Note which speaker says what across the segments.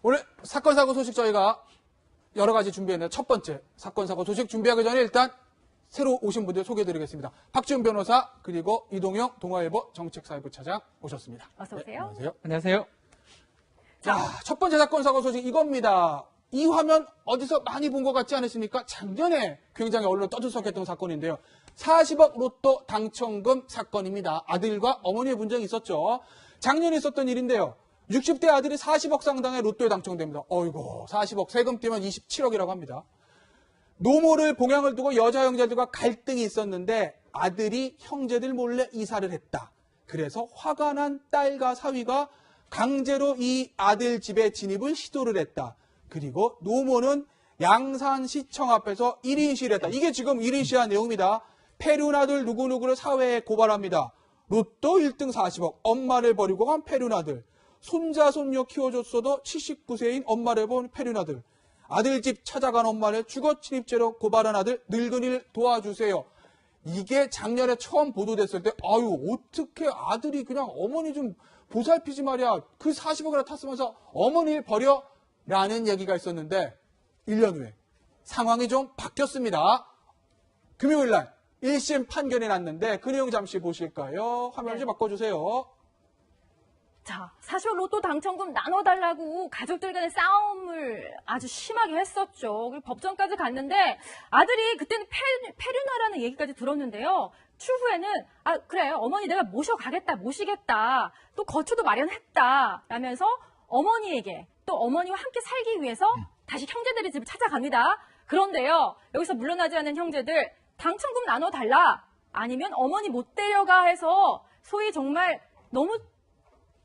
Speaker 1: 오늘 사건, 사고 소식 저희가 여러 가지 준비했는데 첫 번째 사건, 사고 소식 준비하기 전에 일단 새로 오신 분들 소개해드리겠습니다. 박지훈 변호사 그리고 이동영 동아일보 정책사회부차장 오셨습니다.
Speaker 2: 어서 오세요.
Speaker 1: 네, 안녕하세요.
Speaker 3: 안녕하세요.
Speaker 1: 자, 첫 번째 사건, 사고 소식 이겁니다. 이 화면 어디서 많이 본 것 같지 않으십니까? 작년에 굉장히 언론 떠들썩했던 사건인데요. 40억 로또 당첨금 사건입니다. 아들과 어머니의 분쟁이 있었죠. 작년에 있었던 일인데요. 60대 아들이 40억 상당의 로또에 당첨됩니다. 어이고, 40억 세금 떼면 27억이라고 합니다. 노모를 봉양을 두고 여자 형제들과 갈등이 있었는데 아들이 형제들 몰래 이사를 했다. 그래서 화가 난 딸과 사위가 강제로 이 아들 집에 진입을 시도를 했다. 그리고 노모는 양산시청 앞에서 1인 시위를 했다. 이게 지금 1인 시위한 내용입니다. 페륜아들 누구누구를 사회에 고발합니다. 로또 1등 40억, 엄마를 버리고 간 페륜아들. 손자, 손녀 키워줬어도 79세인 엄마를 본 페륜아들. 아들 집 찾아간 엄마를 주거침입죄로 고발한 아들, 늙은이를 도와주세요. 이게 작년에 처음 보도됐을 때, 아유, 어떻게 아들이 그냥 어머니 좀 보살피지 말이야. 그 40억이나 탔으면서 어머니를 버려? 라는 얘기가 있었는데, 1년 후에 상황이 좀 바뀌었습니다. 금요일 날 1심 판결이 났는데, 그 내용 잠시 보실까요? 화면 좀 바꿔주세요.
Speaker 2: 자, 사실 로또 당첨금 나눠달라고 가족들 간의 싸움을 아주 심하게 했었죠. 그리고 법정까지 갔는데 아들이 그때는 페륜아라는 얘기까지 들었는데요. 추후에는 그래 어머니 내가 모시겠다. 또 거처도 마련했다. 라면서 어머니에게 또 어머니와 함께 살기 위해서 다시 형제들의 집을 찾아갑니다. 그런데요. 여기서 물러나지 않은 형제들 당첨금 나눠달라. 아니면 어머니 못 데려가 해서 소위 정말 너무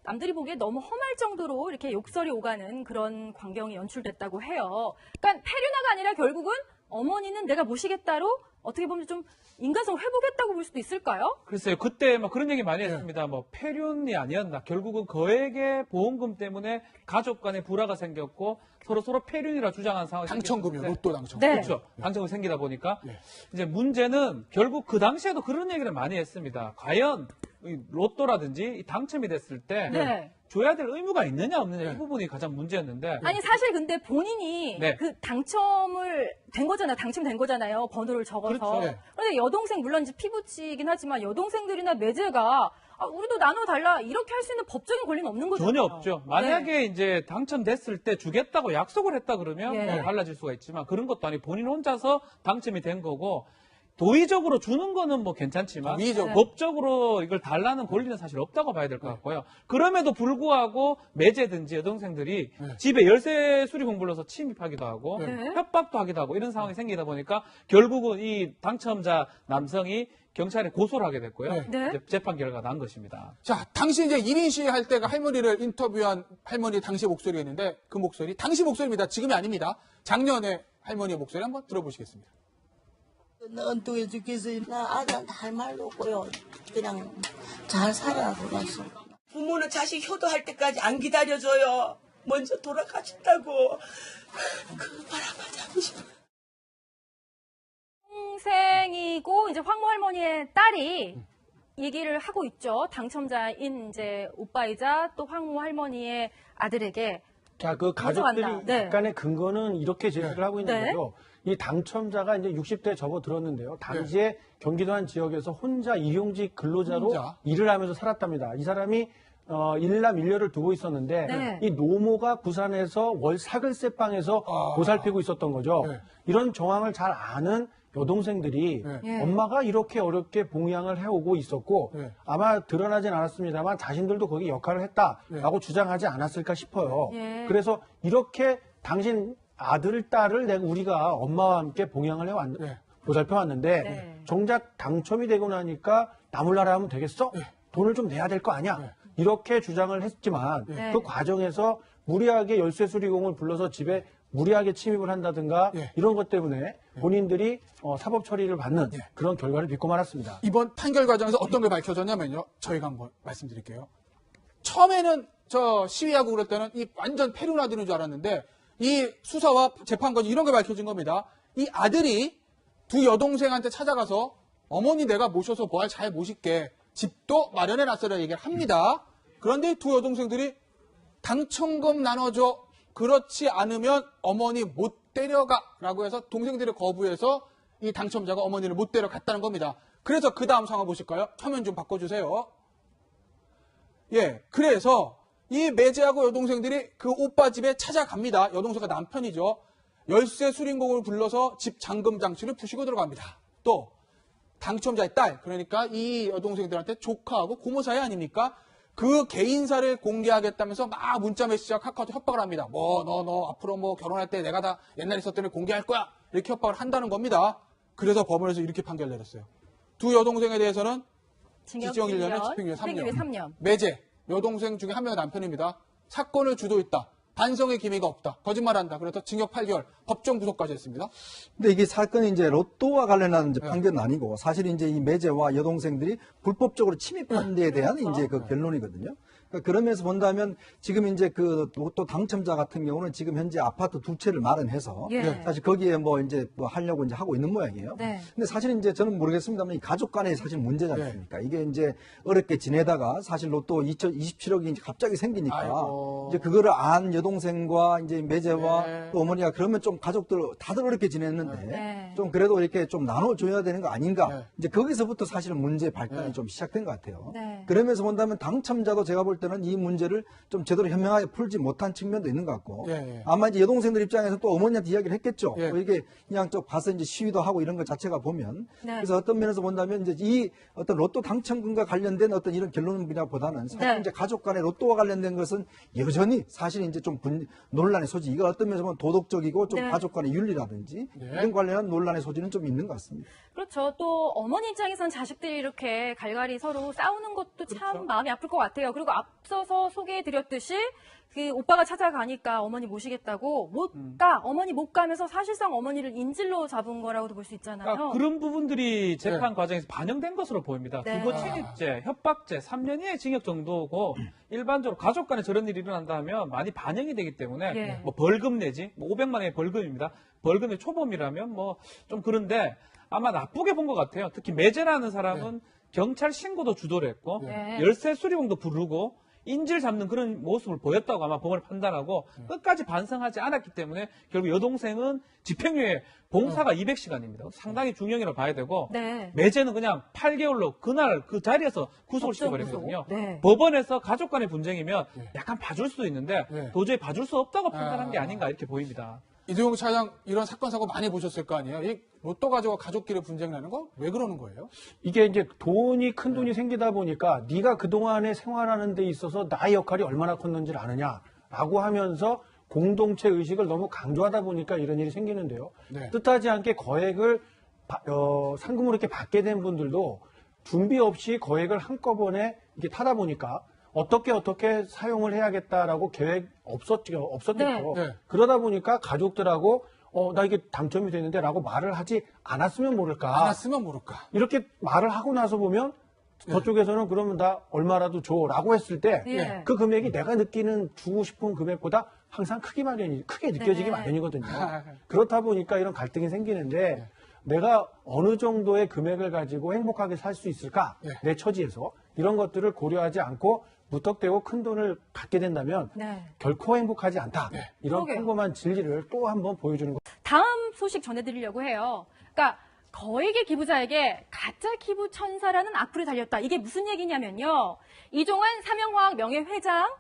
Speaker 2: 남들이 보기에 너무 험할 정도로 이렇게 욕설이 오가는 그런 광경이 연출됐다고 해요. 그러니까 페륜아가 아니라 결국은 어머니는 내가 모시겠다로 어떻게 보면 좀 인간성 회복했다고 볼 수도 있을까요?
Speaker 3: 글쎄요, 그때 막 그런 얘기 많이 했습니다. 뭐 폐륜이 아니었나. 결국은 거액의 보험금 때문에 가족 간에 불화가 생겼고 서로 폐륜이라 주장한 상황이
Speaker 1: 당첨금이요,
Speaker 3: 생겼는데.
Speaker 1: 로또 당첨금.
Speaker 2: 네.
Speaker 3: 그렇죠. 당첨금이 생기다 보니까
Speaker 1: 네.
Speaker 3: 이제 문제는 결국 그 당시에도 그런 얘기를 많이 했습니다. 과연 이 로또라든지 이 당첨이 됐을 때
Speaker 2: 네.
Speaker 3: 줘야 될 의무가 있느냐 없느냐 이 부분이 가장 문제였는데
Speaker 2: 아니 사실 근데 본인이
Speaker 3: 네.
Speaker 2: 그 당첨된 거잖아요. 번호를 적어서.
Speaker 1: 그렇죠. 네.
Speaker 2: 그런데 여동생 물론 이제 피부치긴 하지만 여동생들이나 매제가 우리도 나눠달라 이렇게 할 수 있는 법적인 권리는 없는 거죠.
Speaker 3: 전혀 없죠. 만약에 이제 당첨됐을 때 주겠다고 약속을 했다 그러면
Speaker 2: 예.
Speaker 3: 뭐 달라질 수가 있지만 그런 것도 아니고 본인 혼자서 당첨이 된 거고 도의적으로 주는 거는 뭐 괜찮지만
Speaker 1: 위의적으로.
Speaker 3: 법적으로 이걸 달라는 권리는 사실 없다고 봐야 될 것 같고요. 그럼에도 불구하고 매제든지 여동생들이
Speaker 1: 네.
Speaker 3: 집에 열쇠 수리공 불러서 침입하기도 하고
Speaker 2: 네.
Speaker 3: 협박도 하기도 하고 이런 상황이 생기다 보니까 결국은 이 당첨자 남성이 경찰에 고소를 하게 됐고요.
Speaker 2: 네.
Speaker 3: 이제 재판 결과가 난 것입니다.
Speaker 1: 자, 당시 이제 1인 시위 할 때가 할머니를 인터뷰한 할머니 당시 목소리가 있는데 그 목소리, 당시 목소리입니다. 지금이 아닙니다. 작년에 할머니의 목소리 한번 들어보시겠습니다.
Speaker 4: 넌또해 죽겠어. 나 아들한테 할 말도 없고요. 그냥 잘 살아 그랬어. 부모는 자식 효도할 때까지 안 기다려줘요. 먼저 돌아가신다고. 그 바람을 잡고 싶어.
Speaker 2: 동생이고 이제 황모 할머니의 딸이 얘기를 하고 있죠. 당첨자인 이제 오빠이자 또 황모 할머니의 아들에게
Speaker 5: 자, 그 가족들이
Speaker 2: 가져간다. 네.
Speaker 5: 약간의 근거는 이렇게 제시를 하고 있는
Speaker 2: 네.
Speaker 5: 거죠. 이 당첨자가 이제 60대에 접어들었는데요. 당시에 경기도 한 지역에서 혼자 일용직 근로자로
Speaker 1: 혼자?
Speaker 5: 일을 하면서 살았답니다. 이 사람이 일남 일녀를 두고 있었는데
Speaker 2: 네.
Speaker 5: 이 노모가 부산에서 월 사글세방에서 보살피고 있었던 거죠.
Speaker 1: 네.
Speaker 5: 이런 정황을 잘 아는 여동생들이
Speaker 1: 네.
Speaker 2: 예.
Speaker 5: 엄마가 이렇게 어렵게 봉양을 해오고 있었고
Speaker 1: 네.
Speaker 5: 아마 드러나진 않았습니다만 자신들도 거기 역할을 했다라고 주장하지 않았을까 싶어요.
Speaker 2: 예.
Speaker 5: 그래서 이렇게 당신 아들, 딸을 우리가 엄마와 함께 봉양을
Speaker 1: 네.
Speaker 5: 보살펴 왔는데
Speaker 2: 네.
Speaker 5: 정작 당첨이 되고 나니까 나 몰라라 하면 되겠어? 돈을 좀 내야 될 거 아니야?
Speaker 1: 네.
Speaker 5: 이렇게 주장을 했지만
Speaker 2: 네.
Speaker 5: 그 과정에서 무리하게 열쇠 수리공을 불러서 집에 무리하게 침입을 한다든가
Speaker 1: 예.
Speaker 5: 이런 것 때문에 본인들이 사법 처리를 받는
Speaker 1: 예.
Speaker 5: 그런 결과를 빚고 말았습니다.
Speaker 1: 이번 판결 과정에서 어떤 게 밝혀졌냐면요. 저희가 한번 말씀드릴게요. 처음에는 저 시위하고 그럴 때는 이 완전 페륜아들인 줄 알았는데 이 수사와 재판 과정 이런 게 밝혀진 겁니다. 이 아들이 두 여동생한테 찾아가서 어머니 내가 모셔서 뭐 잘 모실게. 집도 마련해 놨어라 얘기를 합니다. 그런데 두 여동생들이 당첨금 나눠줘. 그렇지 않으면 어머니 못 데려가라고 해서 동생들이 거부해서 이 당첨자가 어머니를 못 데려갔다는 겁니다. 그래서 그 다음 상황 보실까요? 화면 좀 바꿔주세요. 예, 그래서 이 매제하고 여동생들이 그 오빠 집에 찾아갑니다. 여동생가 남편이죠. 열쇠 수린공을 불러서 집 잠금 장치를 부시고 들어갑니다. 또 당첨자의 딸, 그러니까 이 여동생들한테 조카하고 고모 사이 아닙니까? 그 개인사를 공개하겠다면서 막 문자 메시지와 카카오톡 협박을 합니다. 너 앞으로 뭐 결혼할 때 내가 다 옛날에 있었던 일 공개할 거야. 이렇게 협박을 한다는 겁니다. 그래서 법원에서 이렇게 판결 내렸어요. 두 여동생에 대해서는 징역 1년에 집행유예 3년.
Speaker 2: 3년.
Speaker 1: 매제, 여동생 중에 한 명의 남편입니다. 사건을 주도했다. 반성의 기미가 없다. 거짓말한다. 그래서 징역 8개월, 법정 구속까지 했습니다.
Speaker 6: 근데 이게 사건이 이제 로또와 관련한 이제 판결은 아니고 사실 이제 이 매제와 여동생들이 불법적으로 침입한 데에 대한 이제 그 결론이거든요. 그러니까 그러면서 본다면 지금 이제 그 로또 당첨자 같은 경우는 지금 현재 아파트 2채를 마련해서
Speaker 2: 예.
Speaker 6: 사실 거기에 뭐 이제 뭐 하려고 이제 하고 있는 모양이에요.
Speaker 2: 네.
Speaker 6: 근데 사실 이제 저는 모르겠습니다만 이 가족 간의 사실 문제지 않습니까? 이게 이제 어렵게 지내다가 사실 로또 27억이 이제 갑자기 생기니까
Speaker 1: 아이고.
Speaker 6: 이제 그거를 안 여동생과 이제 매제와
Speaker 1: 네.
Speaker 6: 또 어머니가 그러면 좀 가족들 다들 어렵게 지냈는데
Speaker 2: 네.
Speaker 6: 좀 그래도 이렇게 좀 나눠줘야 되는 거 아닌가?
Speaker 1: 네.
Speaker 6: 이제 거기서부터 사실 문제 발단이
Speaker 1: 네.
Speaker 6: 좀 시작된 것 같아요.
Speaker 2: 네.
Speaker 6: 그러면서 본다면 당첨자도 제가 볼 때는 이 문제를 좀 제대로 현명하게 풀지 못한 측면도 있는 것 같고
Speaker 1: 예.
Speaker 6: 아마 이제 여동생들 입장에서 또 어머니한테 이야기를 했겠죠.
Speaker 1: 예.
Speaker 6: 뭐 이게 그냥 좀 가서 이제 시위도 하고 이런 것 자체가 보면
Speaker 2: 네.
Speaker 6: 그래서 어떤 면에서 본다면 이제 이 어떤 로또 당첨금과 관련된 어떤 이런 결론이라보다는 사실
Speaker 2: 네.
Speaker 6: 이제 가족 간의 로또와 관련된 것은 여전히 사실 이제 좀 논란의 소지. 이거 어떤 면에서 보면 도덕적이고 좀
Speaker 2: 네.
Speaker 6: 가족 간의 윤리라든지
Speaker 1: 네.
Speaker 6: 이런 관련한 논란의 소지는 좀 있는 것 같습니다.
Speaker 2: 그렇죠. 또 어머니 입장에선 자식들이 이렇게 갈갈이 서로 싸우는 것도 참 마음이 아플 것 같아요. 그리고 앞서서 소개해드렸듯이 그 오빠가 찾아가니까 어머니 모시겠다고 못 가. 어머니 못 가면서 사실상 어머니를 인질로 잡은 거라고도 볼 수 있잖아요.
Speaker 3: 그러니까 그런 부분들이 재판 과정에서 반영된 것으로 보입니다.
Speaker 2: 네.
Speaker 3: 부부 침입죄, 협박죄, 3년 이하의 징역 정도고 일반적으로 가족 간에 저런 일이 일어난다 하면 많이 반영이 되기 때문에
Speaker 2: 예.
Speaker 3: 뭐 벌금 내지 뭐 500만 원의 벌금입니다. 벌금의 초범이라면 뭐 좀 그런데 아마 나쁘게 본 것 같아요. 특히 매제라는 사람은 경찰 신고도 주도를 했고
Speaker 2: 네.
Speaker 3: 열쇠 수리공도 부르고 인질 잡는 그런 모습을 보였다고 아마 법원을 판단하고 끝까지 반성하지 않았기 때문에 결국 여동생은 집행유예 봉사가 200시간입니다. 상당히 중형이라고 봐야 되고
Speaker 2: 네.
Speaker 3: 매제는 그냥 8개월로 그날 그 자리에서 구속을
Speaker 2: 법정
Speaker 3: 시켜버렸거든요.
Speaker 2: 구속. 네.
Speaker 3: 법원에서 가족 간의 분쟁이면 약간 봐줄 수도 있는데
Speaker 1: 네.
Speaker 3: 도저히 봐줄 수 없다고 판단한 게 아닌가 이렇게 보입니다.
Speaker 1: 이도영 차장 이런 사건 사고 많이 보셨을 거 아니에요? 이 로또 가지고 가족끼리 분쟁 나는 거 왜 그러는 거예요?
Speaker 5: 이게 이제 큰 돈이 생기다 보니까 네가 그동안에 생활하는 데 있어서 나의 역할이 얼마나 컸는지를 아느냐라고 하면서 공동체 의식을 너무 강조하다 보니까 이런 일이 생기는데요.
Speaker 1: 네.
Speaker 5: 뜻하지 않게 거액을 상금으로 이렇게 받게 된 분들도 준비 없이 거액을 한꺼번에 이렇게 타다 보니까 어떻게 사용을 해야겠다라고 계획 없었겠죠.
Speaker 2: 네.
Speaker 1: 네.
Speaker 5: 그러다 보니까 가족들하고 나 이게 당첨이 됐는데 라고 말을 하지 않았으면 모를까.
Speaker 1: 안 왔으면 모를까.
Speaker 5: 이렇게 말을 하고 나서 보면 저쪽에서는 그러면 나 얼마라도 줘라고 했을 때
Speaker 2: 예.
Speaker 5: 그 금액이 내가 느끼는 주고 싶은 금액보다 항상 크게 느껴지기
Speaker 2: 네.
Speaker 5: 마련이거든요. 그렇다 보니까 이런 갈등이 생기는데 내가 어느 정도의 금액을 가지고 행복하게 살 수 있을까? 내 처지에서 이런 것들을 고려하지 않고 무턱대고 큰 돈을 갖게 된다면
Speaker 2: 네.
Speaker 5: 결코 행복하지 않다. 이런
Speaker 2: 그러게요.
Speaker 5: 평범한 진리를 또 한번 보여주는 거.
Speaker 2: 다음 소식 전해드리려고 해요. 그러니까 거액의 기부자에게 가짜 기부 천사라는 악플이 달렸다. 이게 무슨 얘기냐면요. 이종환 삼영화학 명예회장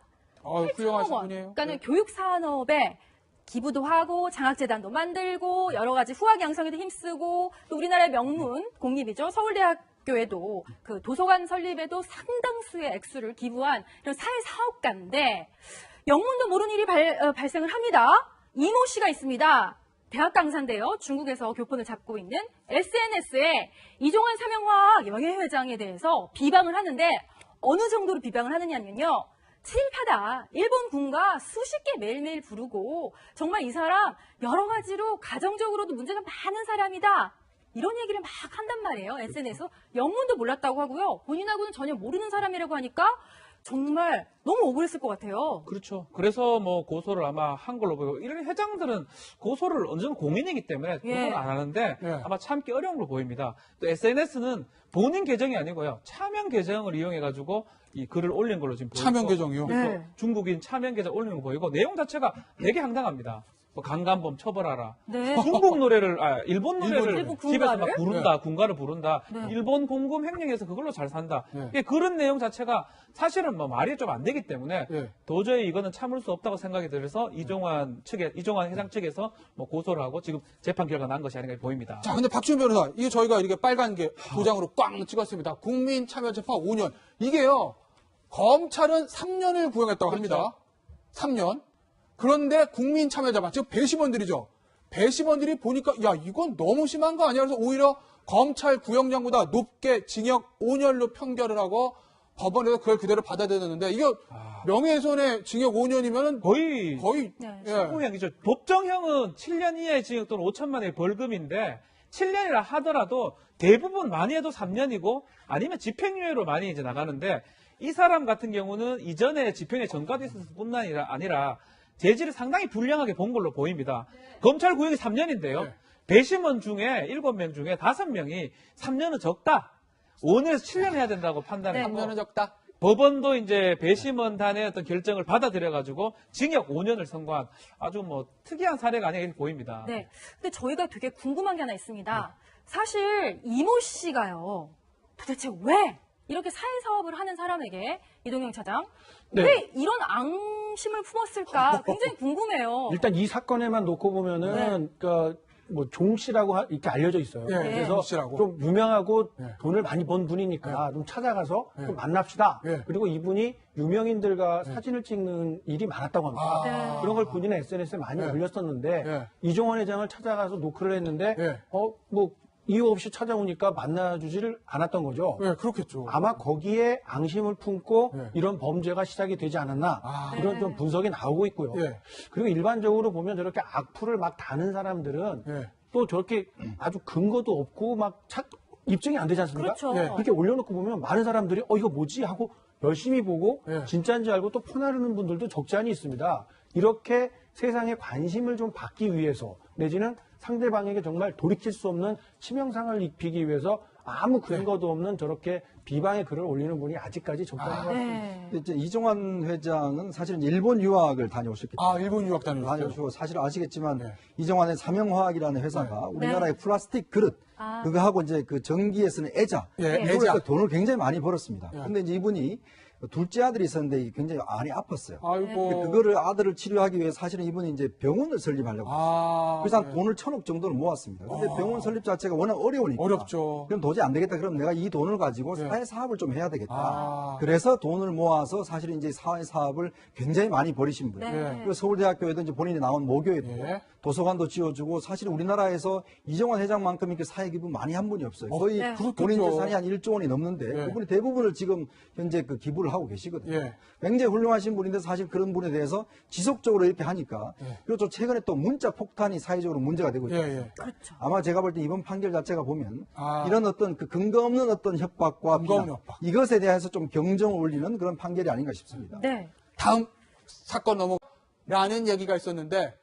Speaker 1: 훌륭하신 분이에요.
Speaker 2: 그러니까는 교육산업에 기부도 하고 장학재단도 만들고 여러 가지 후학 양성에도 힘쓰고 또 우리나라의 명문 공립이죠. 서울대학교에도 그 도서관 설립에도 상당수의 액수를 기부한 이런 사회사업가인데 영문도 모르는 일이 발생을 합니다. 이모 씨가 있습니다. 대학 강사인데요. 중국에서 교폰을 잡고 있는 SNS에 이종환 삼영화학 명예회장에 대해서 비방을 하는데 어느 정도로 비방을 하느냐면요. 칠파다. 일본 군가 수십 개 매일매일 부르고 정말 이 사람 여러 가지로 가정적으로도 문제가 많은 사람이다. 이런 얘기를 막 한단 말이에요. SNS에서 영문도 몰랐다고 하고요. 본인하고는 전혀 모르는 사람이라고 하니까 정말 너무 억울했을 것 같아요.
Speaker 3: 그렇죠. 그래서 뭐 고소를 아마 한 걸로 보이고, 이런 회장들은 고소를 어느 정도 공인이기 때문에 고소를
Speaker 2: 예.
Speaker 3: 안 하는데
Speaker 1: 예.
Speaker 3: 아마 참기 어려운 걸로 보입니다. 또 SNS는 본인 계정이 아니고요. 차명 계정을 이용해가지고 이 글을 올린 걸로 지금 보이고.
Speaker 1: 차명 계정이요?
Speaker 2: 네.
Speaker 3: 중국인 차명 계정 올린 거 보이고, 내용 자체가 되게 황당합니다. 뭐 강간범 처벌하라.
Speaker 2: 네.
Speaker 3: 중국 노래를, 일본 노래를
Speaker 2: 일본
Speaker 3: 집에서 막
Speaker 2: 군가를?
Speaker 3: 부른다, 군가를 부른다.
Speaker 2: 네.
Speaker 3: 일본 공금 횡령해서 그걸로 잘 산다.
Speaker 1: 네.
Speaker 3: 이게 그런 내용 자체가 사실은 뭐 말이 좀 안 되기 때문에
Speaker 1: 네.
Speaker 3: 도저히 이거는 참을 수 없다고 생각이 들어서 이종환 회장 측에서 뭐 고소를 하고 지금 재판 결과 난 것이 아닌가 보입니다.
Speaker 1: 자, 근데 박지훈 변호사, 이게 저희가 이렇게 빨간 게 도장으로 꽝 찍었습니다. 국민참여재판 5년. 이게요, 검찰은 3년을 구형했다고 합니다. 3년. 그런데 국민참여재판, 즉 배심원들이죠. 배심원들이 보니까, 야, 이건 너무 심한 거 아니야? 그래서 오히려 검찰 구형량보다 높게 징역 5년로 판결을 하고 법원에서 그걸 그대로 받아들였는데, 이거 명예훼손의 징역 5년이면은 거의
Speaker 2: 네.
Speaker 1: 예.
Speaker 3: 후형이죠. 법정형은 7년 이하의 징역 또는 5천만 원의 벌금인데 7년이라 하더라도 대부분 많이 해도 3년이고 아니면 집행유예로 많이 이제 나가는데, 이 사람 같은 경우는 이전에 집행유예 전과도 있었을 뿐만 아니라 재질을 상당히 불량하게 본 걸로 보입니다. 검찰 구형이 3년인데요.
Speaker 1: 네.
Speaker 3: 배심원 중에 7명 중에 5명이 3년은 적다. 5년에서 7년 해야 된다고 판단했고,
Speaker 1: 3년은 적다.
Speaker 3: 법원도 이제 배심원단의 어떤 결정을 받아들여가지고 징역 5년을 선고한 아주 뭐 특이한 사례가 아니라 이렇게 보입니다.
Speaker 2: 네. 근데 저희가 되게 궁금한 게 하나 있습니다. 사실 이모 씨가요. 도대체 왜 이렇게 사회사업을 하는 사람에게 이동영 차장
Speaker 5: 네.
Speaker 2: 왜 이런 앙심을 품었을까 굉장히 궁금해요.
Speaker 5: 일단 이 사건에만 놓고 보면은 뭐 종 씨라고 이렇게 알려져 있어요.
Speaker 1: 네,
Speaker 5: 그래서
Speaker 1: 종 씨라고.
Speaker 5: 좀 유명하고
Speaker 1: 네.
Speaker 5: 돈을 많이 번 분이니까 좀 찾아가서 좀 만납시다.
Speaker 1: 네.
Speaker 5: 그리고 이분이 유명인들과 사진을 찍는 일이 많았다고 합니다.
Speaker 2: 네.
Speaker 5: 그런 걸 본인은 SNS에 많이
Speaker 1: 네.
Speaker 5: 올렸었는데
Speaker 1: 네.
Speaker 5: 이종원 회장을 찾아가서 노크를 했는데
Speaker 1: 네.
Speaker 5: 뭐 이유 없이 찾아오니까 만나주지를 않았던 거죠.
Speaker 1: 네, 그렇겠죠.
Speaker 5: 아마 거기에 앙심을 품고
Speaker 1: 네.
Speaker 5: 이런 범죄가 시작이 되지 않았나 이런 좀 분석이 나오고 있고요.
Speaker 1: 네.
Speaker 5: 그리고 일반적으로 보면 저렇게 악플을 막 다는 사람들은
Speaker 1: 네.
Speaker 5: 또 저렇게 아주 근거도 없고 막 입증이 안 되지 않습니까?
Speaker 2: 그렇죠.
Speaker 1: 네.
Speaker 5: 그렇게 올려놓고 보면 많은 사람들이 이거 뭐지 하고 열심히 보고
Speaker 1: 네.
Speaker 5: 진짜인지 알고 또 퍼나르는 분들도 적지 않이 있습니다. 이렇게 세상에 관심을 좀 받기 위해서 내지는 상대방에게 정말 돌이킬 수 없는 치명상을 입히기 위해서 아무 근거도 없는 저렇게 비방의 글을 올리는 분이 아직까지 적지 않은 것 같습니다.
Speaker 2: 네.
Speaker 6: 근데 이제 이종환 회장은 사실은 일본 유학을 다녀오셨기 때문에
Speaker 1: 일본 유학 다녀오셨어요?
Speaker 6: 다녀오시고 사실 아시겠지만
Speaker 1: 네.
Speaker 6: 이종환의 삼형화학이라는 회사가 우리나라의 플라스틱 그릇
Speaker 2: 아.
Speaker 6: 그거 하고 이제 그 전기에 쓰는 애자
Speaker 1: 예,
Speaker 6: 이걸로
Speaker 1: 애자.
Speaker 6: 해서 돈을 굉장히 많이 벌었습니다.
Speaker 1: 예.
Speaker 6: 근데 이제 이분이 둘째 아들이 있었는데 굉장히 많이 아팠어요.
Speaker 1: 아이고.
Speaker 6: 근데 그거를 아들을 치료하기 위해 사실은 이분이 이제 병원을 설립하려고 했어요. 그래서 한
Speaker 1: 네.
Speaker 6: 돈을 1,000억 정도를 모았습니다. 근데 병원 설립 자체가 워낙 어려우니까.
Speaker 1: 어렵죠.
Speaker 6: 그럼 도저히 안 되겠다. 그럼 내가 이 돈을 가지고
Speaker 1: 네.
Speaker 6: 사회 사업을 좀 해야 되겠다.
Speaker 1: 아.
Speaker 6: 그래서 돈을 모아서 사실은 이제 사회 사업을 굉장히 많이 벌이신 분이에요.
Speaker 2: 네.
Speaker 6: 그리고 서울대학교에도 이제 본인이 나온 모교에도
Speaker 1: 예.
Speaker 6: 도서관도 지어주고 사실 우리나라에서 이종환 회장만큼 이렇게 사회 기부 많이 한 분이 없어요. 거의
Speaker 2: 네.
Speaker 6: 본인
Speaker 1: 그렇겠죠.
Speaker 6: 재산이 한 1조 원이 넘는데
Speaker 1: 예.
Speaker 6: 그분이 대부분을 지금 현재 그 기부를 하고 계시거든요.
Speaker 1: 예.
Speaker 6: 굉장히 훌륭하신 분인데 사실 그런 분에 대해서 지속적으로 이렇게 하니까
Speaker 1: 예.
Speaker 6: 그리고 또 최근에 또 문자 폭탄이 사회적으로 문제가 되고
Speaker 1: 예,
Speaker 6: 있죠.
Speaker 1: 예.
Speaker 2: 그렇죠.
Speaker 6: 아마 제가 볼 때 이번 판결 자체가 보면
Speaker 1: 아.
Speaker 6: 이런 어떤 그 근거 없는 어떤 협박과
Speaker 1: 근거 없는
Speaker 6: 비난
Speaker 1: 협박.
Speaker 6: 이것에 대해서 좀 경종을 울리는 그런 판결이 아닌가 싶습니다.
Speaker 2: 네.
Speaker 1: 다음 사건 넘어라는 얘기가 있었는데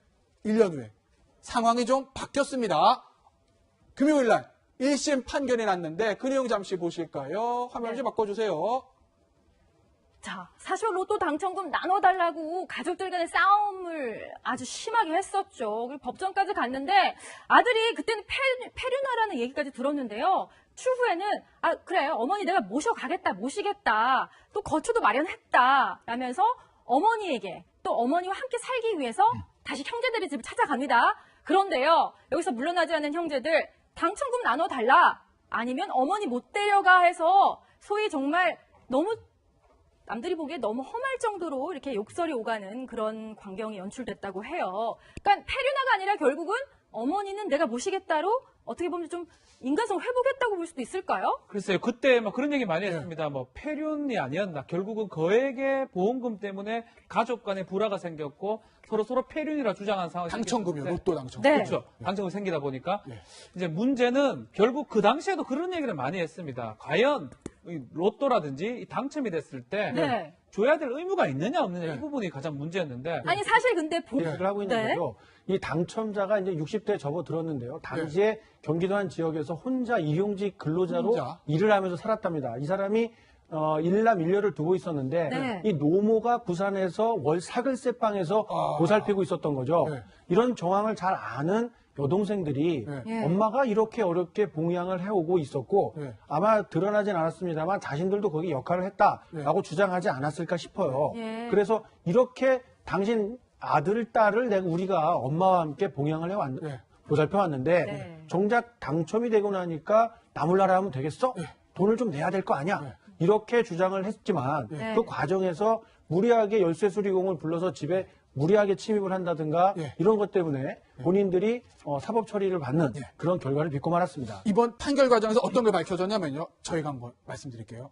Speaker 1: 1년 후에 상황이 좀 바뀌었습니다. 금요일 날 1심 판결이 났는데 그 내용 잠시 보실까요? 화면 좀 바꿔주세요.
Speaker 2: 자, 사실 로또 당첨금 나눠달라고 가족들 간의 싸움을 아주 심하게 했었죠. 그리고 법정까지 갔는데 아들이 그때는 폐륜하라는 얘기까지 들었는데요. 추후에는 그래 어머니 내가 모시겠다. 또 거처도 마련했다. 라면서 어머니에게 또 어머니와 함께 살기 위해서 다시 형제들의 집을 찾아갑니다. 그런데요. 여기서 물러나지 않는 형제들 당첨금 나눠달라. 아니면 어머니 못 데려가 해서 소위 정말 너무 남들이 보기에 너무 험할 정도로 이렇게 욕설이 오가는 그런 광경이 연출됐다고 해요. 그러니까 폐륜화가 아니라 결국은 어머니는 내가 모시겠다로 어떻게 보면 좀 인간성 회복했다고 볼 수도 있을까요?
Speaker 3: 글쎄요, 그때 뭐 그런 얘기 많이 했습니다. 뭐 폐륜이 아니었나. 결국은 거액의 보험금 때문에 가족 간에 불화가 생겼고 서로 폐륜이라 주장한 상황이
Speaker 1: 당첨금이요.
Speaker 3: 생겼는데
Speaker 1: 로또 당첨.
Speaker 2: 네.
Speaker 3: 그렇죠. 당첨금이 생기다 보니까
Speaker 1: 네.
Speaker 3: 이제 문제는 결국 그 당시에도 그런 얘기를 많이 했습니다. 과연 이 로또라든지 이 당첨이 됐을 때
Speaker 2: 네.
Speaker 3: 줘야 될 의무가 있느냐 없느냐 이 부분이 가장 문제였는데
Speaker 2: 아니 사실 근데
Speaker 5: 얘기를 하고 있는
Speaker 2: 네.
Speaker 5: 거죠. 이 당첨자가 이제 60대에 접어들었는데요. 당시에 경기도 한 지역에서 혼자 일용직 근로자로
Speaker 1: 혼자?
Speaker 5: 일을 하면서 살았답니다. 이 사람이 일남 일녀를 두고 있었는데
Speaker 2: 네.
Speaker 5: 이 노모가 부산에서 월 사글세방에서 보살피고 있었던 거죠.
Speaker 1: 네.
Speaker 5: 이런 정황을 잘 아는 여동생들이
Speaker 2: 네.
Speaker 5: 엄마가 이렇게 어렵게 봉양을 해오고 있었고
Speaker 1: 네.
Speaker 5: 아마 드러나진 않았습니다만 자신들도 거기 역할을 했다라고 주장하지 않았을까 싶어요.
Speaker 2: 네.
Speaker 5: 그래서 이렇게 당신 아들, 딸을 우리가 엄마와 함께 봉양을
Speaker 1: 네.
Speaker 5: 보살펴왔는데
Speaker 2: 네.
Speaker 5: 정작 당첨이 되고 나니까 나 몰라라 하면 되겠어? 돈을 좀 내야 될 거 아니야? 이렇게 주장을 했지만
Speaker 2: 네.
Speaker 5: 그 과정에서 무리하게 열쇠 수리공을 불러서 집에 무리하게 침입을 한다든가
Speaker 1: 예.
Speaker 5: 이런 것 때문에 본인들이 사법 처리를 받는 그런 결과를 빚고 말았습니다.
Speaker 1: 이번 판결 과정에서 어떤 게 밝혀졌냐면요. 저희가 한번 말씀드릴게요.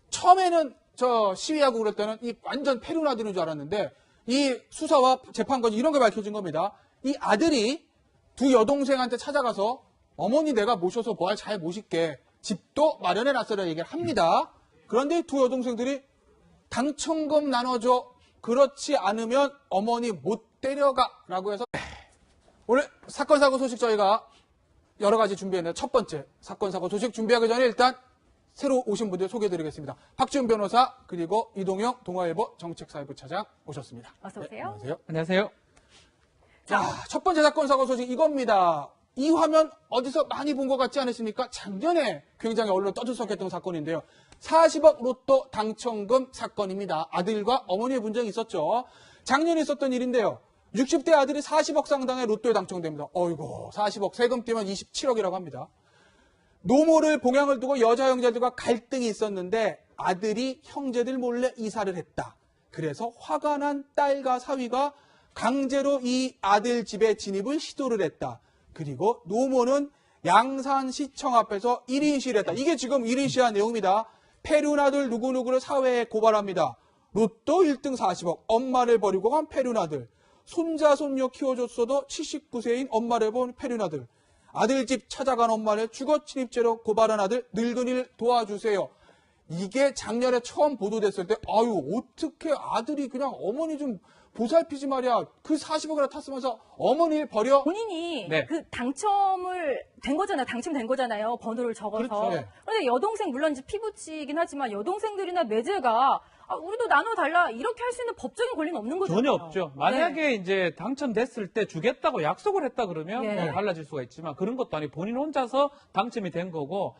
Speaker 1: 처음에는 저 시위하고 그럴 때는 이 완전 페루나들인 줄 알았는데 이 수사와 재판 과정 이런 게 밝혀진 겁니다. 이 아들이 두 여동생한테 찾아가서 어머니 내가 모셔서 뭐 잘 모실게. 집도 마련해놨으라 얘기를 합니다. 그런데 두 여동생들이 당첨금 나눠줘. 그렇지 않으면 어머니 못 데려가라고 해서 오늘 사건 사고 소식 저희가 여러 가지 준비했는데 첫 번째 사건 사고 소식 준비하기 전에 일단 새로 오신 분들 소개해드리겠습니다. 박지훈 변호사 그리고 이동영 동아일보 정책사회부 차장 오셨습니다.
Speaker 2: 어서
Speaker 1: 네,
Speaker 2: 오세요.
Speaker 1: 안녕하세요.
Speaker 3: 안녕하세요.
Speaker 1: 자, 첫 번째 사건 사고 소식 이겁니다. 이 화면 어디서 많이 본 것 같지 않으십니까? 작년에 굉장히 언론 떠들썩했던 사건인데요. 40억 로또 당첨금 사건입니다. 아들과 어머니의 분쟁이 있었죠. 작년에 있었던 일인데요. 60대 아들이 40억 상당의 로또에 당첨됩니다. 어이구, 40억 세금 떼면 27억이라고 합니다. 노모를 봉양을 두고 여자 형제들과 갈등이 있었는데 아들이 형제들 몰래 이사를 했다. 그래서 화가 난 딸과 사위가 강제로 이 아들 집에 진입을 시도를 했다. 그리고 노모는 양산시청 앞에서 1인 시위를 했다. 이게 지금 1인 시위한 내용입니다. 페류나들 누구누구를 사회에 고발합니다. 로또 1등 40억, 엄마를 버리고 간 페류나들. 손자, 손녀 키워줬어도 79세인 엄마를 본 페류나들. 아들 집 찾아간 엄마를 주거침입죄로 고발한 아들, 늙은이를 도와주세요. 이게 작년에 처음 보도됐을 때, 아유, 어떻게 아들이 그냥 어머니 좀 보살피지 말이야. 그 40억이나 탔으면서 어머니를 버려?
Speaker 2: 본인이
Speaker 3: 네.
Speaker 2: 그 당첨을 된 거잖아요. 당첨된 거잖아요. 번호를 적어서.
Speaker 1: 그렇죠. 네.
Speaker 2: 그런데 여동생 물론 이제 피부치긴 하지만 여동생들이나 매제가 우리도 나눠달라 이렇게 할 수 있는 법적인 권리는 없는 거죠.
Speaker 3: 전혀 없죠. 만약에 이제 당첨됐을 때 주겠다고 약속을 했다 그러면
Speaker 2: 네.
Speaker 3: 뭐 달라질 수가 있지만 그런 것도 아니고 본인 혼자서 당첨이 된 거고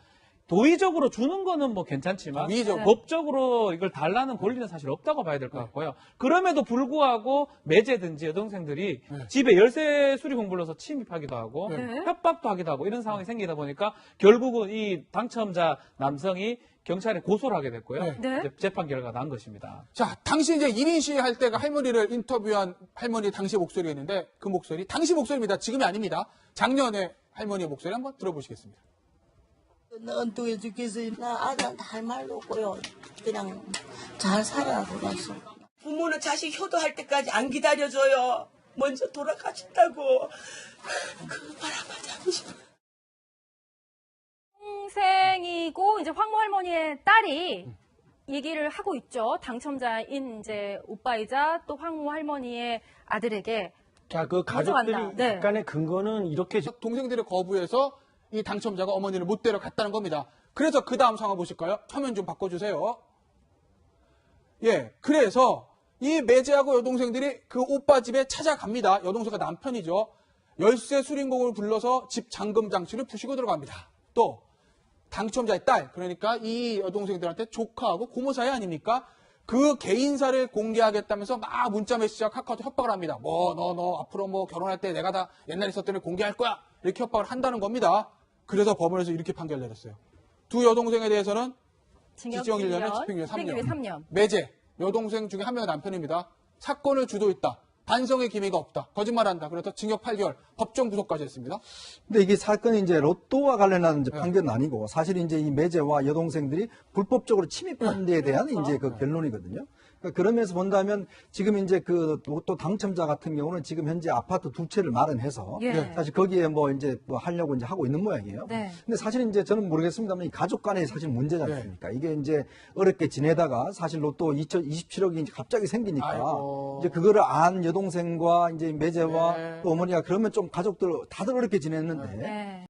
Speaker 3: 도의적으로 주는 거는 뭐 괜찮지만
Speaker 1: 위의적으로.
Speaker 3: 법적으로 이걸 달라는 권리는 사실 없다고 봐야 될 것 같고요. 그럼에도 불구하고 매제든지 여동생들이 집에 열쇠 수리공 불러서 침입하기도 하고
Speaker 2: 네.
Speaker 3: 협박도 하기도 하고 이런 상황이 생기다 보니까 결국은 이 당첨자 남성이 경찰에 고소를 하게 됐고요.
Speaker 2: 네.
Speaker 3: 이제 재판 결과가 난 것입니다.
Speaker 1: 자, 당시 이제 1인 시위 할 때가 할머니를 인터뷰한 할머니 당시 목소리가 있는데 그 목소리, 당시 목소리입니다. 지금이 아닙니다. 작년에 할머니의 목소리 한번 들어보시겠습니다.
Speaker 4: 엉뚱해 죽겠어. 나 아들한테 할 말도 없고요. 그냥 잘 살아라 그랬어. 부모는 자식 효도할 때까지 안 기다려줘요. 먼저 돌아가신다고. 그 바람만 잡고 싶어.
Speaker 2: 동생이고 이제 황모 할머니의 딸이 얘기를 하고 있죠. 당첨자인 이제 오빠이자 또 황모 할머니의 아들에게
Speaker 5: 자, 그 가족들이
Speaker 2: 가져간다. 네.
Speaker 5: 약간의 근거는 이렇게
Speaker 1: 동생들의 거부에서 이 당첨자가 어머니를 못 데려갔다는 겁니다. 그래서 그 다음 상황 보실까요? 화면 좀 바꿔주세요. 예, 그래서 이 매제하고 여동생들이 그 오빠 집에 찾아갑니다. 여동생가 남편이죠. 열쇠 수리공을 불러서 집 잠금 장치를 부시고 들어갑니다. 또 당첨자의 딸, 그러니까 이 여동생들한테 조카하고 고모 사이 아닙니까? 그 개인사를 공개하겠다면서 막 문자 메시지와 카카오톡 협박을 합니다. 뭐 너 앞으로 뭐 결혼할 때 내가 다 옛날에 있었던 일 공개할 거야. 이렇게 협박을 한다는 겁니다. 그래서 법원에서 이렇게 판결 내렸어요. 두 여동생에 대해서는 징역 1년에 집행유예 3년.
Speaker 2: 3년.
Speaker 1: 매제, 여동생 중에 한 명의 남편입니다. 사건을 주도했다. 반성의 기미가 없다. 거짓말한다. 그래서 징역 8개월, 법정 구속까지 했습니다.
Speaker 6: 근데 이게 사건이 이제 로또와 관련한 이제 판결은 아니고 사실 이제 이 매제와 여동생들이 불법적으로 침입한 데에 대한 이제 그 결론이거든요. 그러니까 그러면서 본다면 지금 이제 그 로또 당첨자 같은 경우는 지금 현재 아파트 두 채를 마련해서
Speaker 2: 예.
Speaker 6: 사실 거기에 뭐 이제 뭐 하려고 이제 하고 있는 모양이에요.
Speaker 2: 네.
Speaker 6: 근데 사실 이제 저는 모르겠습니다만 이 가족 간의 사실 문제지 않습니까? 이게 이제 어렵게 지내다가 사실 로또 27억이 이제 갑자기 생기니까
Speaker 1: 아이고.
Speaker 6: 이제 그거를 안 여동생과 이제 매제와
Speaker 1: 네.
Speaker 6: 또 어머니가 그러면 좀 가족들 다들 어렵게 지냈는데
Speaker 2: 네.